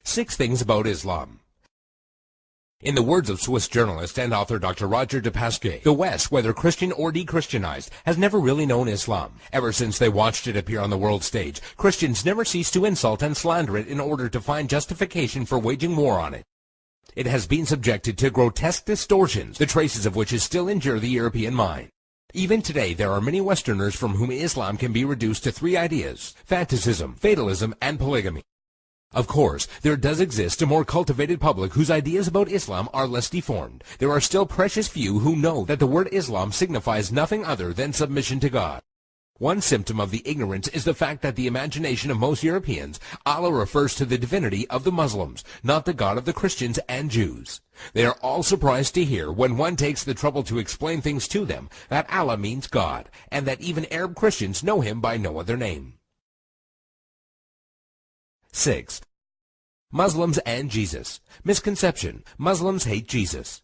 6 Things About Islam. In the words of Swiss journalist and author Dr. Roger de Pasquier, the West, whether Christian or de-Christianized, has never really known Islam. Ever since they watched it appear on the world stage, Christians never ceased to insult and slander it in order to find justification for waging war on it. It has been subjected to grotesque distortions, the traces of which still injure the European mind. Even today, there are many Westerners from whom Islam can be reduced to 3 ideas: fanaticism, fatalism, and polygamy. Of course, there does exist a more cultivated public whose ideas about Islam are less deformed. There are still precious few who know that the word Islam signifies nothing other than submission to God. One symptom of the ignorance is the fact that the imagination of most Europeans, Allah refers to the divinity of the Muslims, not the God of the Christians and Jews. They are all surprised to hear, when one takes the trouble to explain things to them, that Allah means God, and that even Arab Christians know him by no other name. 6. Muslims and Jesus. Misconception: Muslims hate Jesus.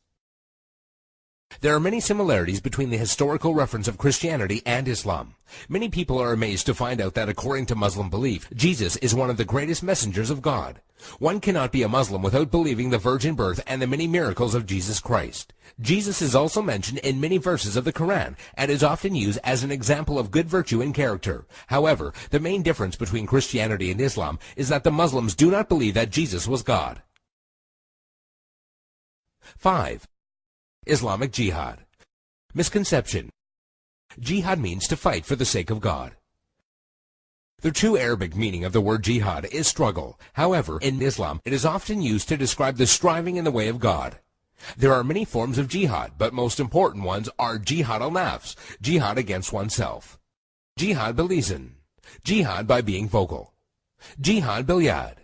There are many similarities between the historical reference of Christianity and Islam. Many people are amazed to find out that according to Muslim belief, Jesus is one of the greatest messengers of God. One cannot be a Muslim without believing the virgin birth and the many miracles of Jesus Christ. Jesus is also mentioned in many verses of the Quran and is often used as an example of good virtue and character. However, the main difference between Christianity and Islam is that the Muslims do not believe that Jesus was God. 5. Islamic Jihad. Misconception: Jihad means to fight for the sake of God. The true Arabic meaning of the word jihad is struggle. However, in Islam, it is often used to describe the striving in the way of God. There are many forms of jihad, but most important ones are jihad al-nafs, jihad against oneself, jihad bil-lisan, jihad by being vocal, jihad bil-yad,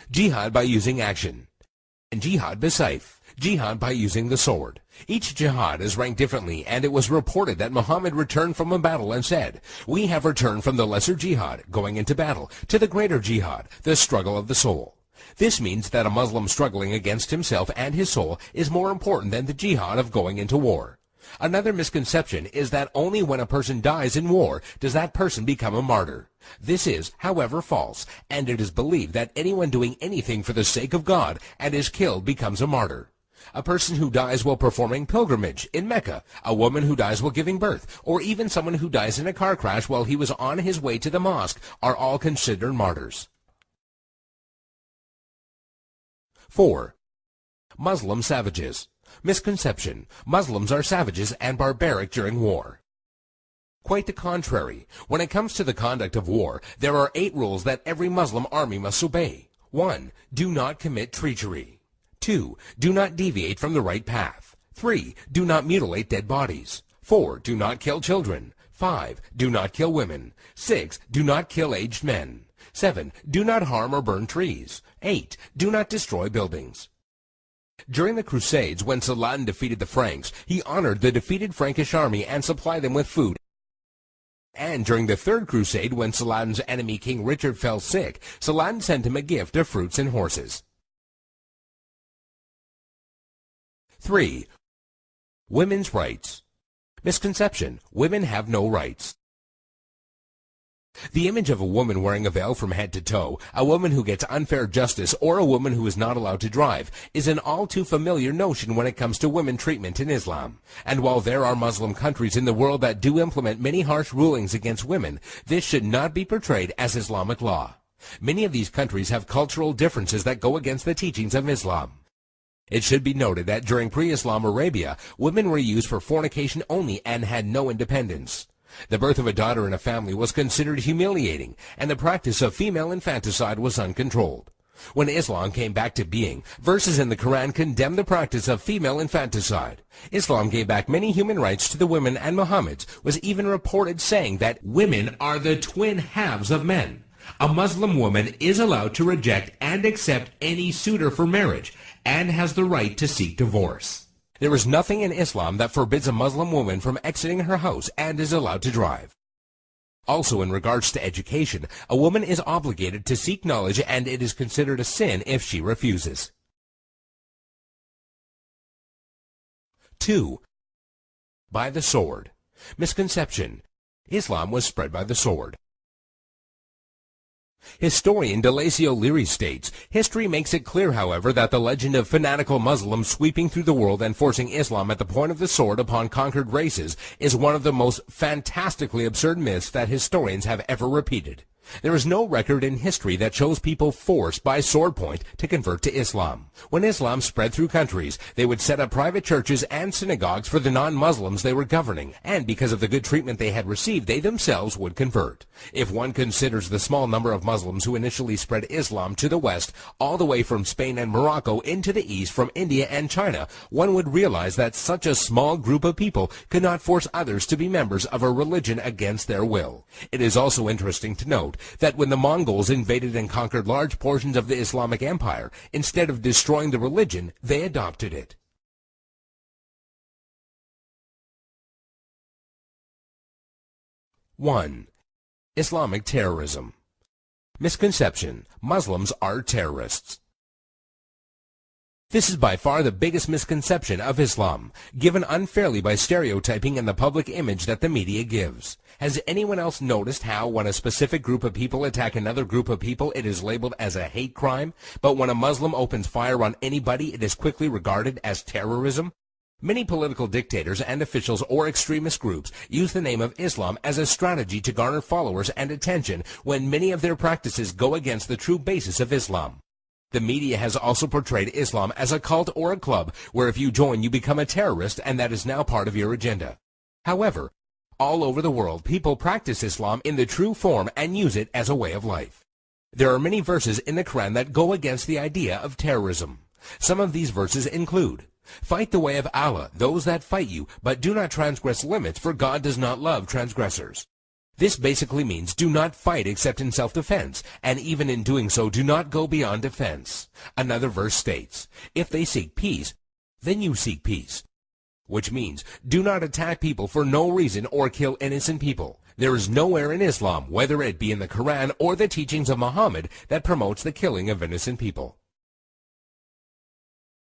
jihad by using action, and jihad bis-sayf, jihad by using the sword. Each jihad is ranked differently, and it was reported that Muhammad returned from a battle and said, "We have returned from the lesser jihad, going into battle, to the greater jihad, the struggle of the soul." This means that a Muslim struggling against himself and his soul is more important than the jihad of going into war. Another misconception is that only when a person dies in war does that person become a martyr. This is, however, false, and it is believed that anyone doing anything for the sake of God and is killed becomes a martyr. A person who dies while performing pilgrimage in Mecca, a woman who dies while giving birth, or even someone who dies in a car crash while he was on his way to the mosque are all considered martyrs. 4. Muslim savages. Misconception: Muslims are savages and barbaric during war. Quite the contrary. When it comes to the conduct of war, there are 8 rules that every Muslim army must obey. 1. Do not commit treachery. 2. Do not deviate from the right path. 3. Do not mutilate dead bodies. 4. Do not kill children. 5. Do not kill women. 6. Do not kill aged men. 7. Do not harm or burn trees. 8. Do not destroy buildings. During the Crusades, when Saladin defeated the Franks, he honored the defeated Frankish army and supplied them with food. And during the Third Crusade, when Saladin's enemy King Richard fell sick, Saladin sent him a gift of fruits and horses. 3. Women's rights. Misconception: Women have no rights. The image of a woman wearing a veil from head to toe, a woman who gets unfair justice, or a woman who is not allowed to drive, is an all too familiar notion when it comes to women treatment in Islam. And while there are Muslim countries in the world that do implement many harsh rulings against women, this should not be portrayed as Islamic law. Many of these countries have cultural differences that go against the teachings of Islam. It should be noted that during pre-Islam Arabia, women were used for fornication only and had no independence. The birth of a daughter in a family was considered humiliating, and the practice of female infanticide was uncontrolled. When Islam came back to being, verses in the Quran condemned the practice of female infanticide. Islam gave back many human rights to the women, and Muhammad was even reported saying that women are the twin halves of men. A Muslim woman is allowed to reject and accept any suitor for marriage, and has the right to seek divorce. There is nothing in Islam that forbids a Muslim woman from exiting her house and is allowed to drive. Also, in regards to education, a woman is obligated to seek knowledge, and it is considered a sin if she refuses. 2. By the sword. Misconception: Islam was spread by the sword. Historian Delasio Leary states, history makes it clear, however, that the legend of fanatical Muslims sweeping through the world and forcing Islam at the point of the sword upon conquered races is one of the most fantastically absurd myths that historians have ever repeated. There is no record in history that shows people forced by sword point to convert to Islam. When Islam spread through countries, they would set up private churches and synagogues for the non-Muslims they were governing, and because of the good treatment they had received, they themselves would convert. If one considers the small number of Muslims who initially spread Islam to the west, all the way from Spain and Morocco into the east from India and China, one would realize that such a small group of people could not force others to be members of a religion against their will. It is also interesting to note that when the Mongols invaded and conquered large portions of the Islamic Empire, instead of destroying the religion, they adopted it. One, Islamic terrorism. Misconception: Muslims are terrorists. This is by far the biggest misconception of Islam, given unfairly by stereotyping and the public image that the media gives. Has anyone else noticed how when a specific group of people attack another group of people, it is labeled as a hate crime, but when a Muslim opens fire on anybody, it is quickly regarded as terrorism? Many political dictators and officials or extremist groups use the name of Islam as a strategy to garner followers and attention when many of their practices go against the true basis of Islam. The media has also portrayed Islam as a cult or a club where if you join you become a terrorist, and that is now part of your agenda. However, all over the world people practice Islam in the true form and use it as a way of life. There are many verses in the Quran that go against the idea of terrorism. Some of these verses include, "Fight the way of Allah, those that fight you, but do not transgress limits, for God does not love transgressors." This basically means do not fight except in self-defense, and even in doing so, do not go beyond defense. Another verse states, "If they seek peace, then you seek peace," which means do not attack people for no reason or kill innocent people. There is nowhere in Islam, whether it be in the Quran or the teachings of Muhammad, that promotes the killing of innocent people.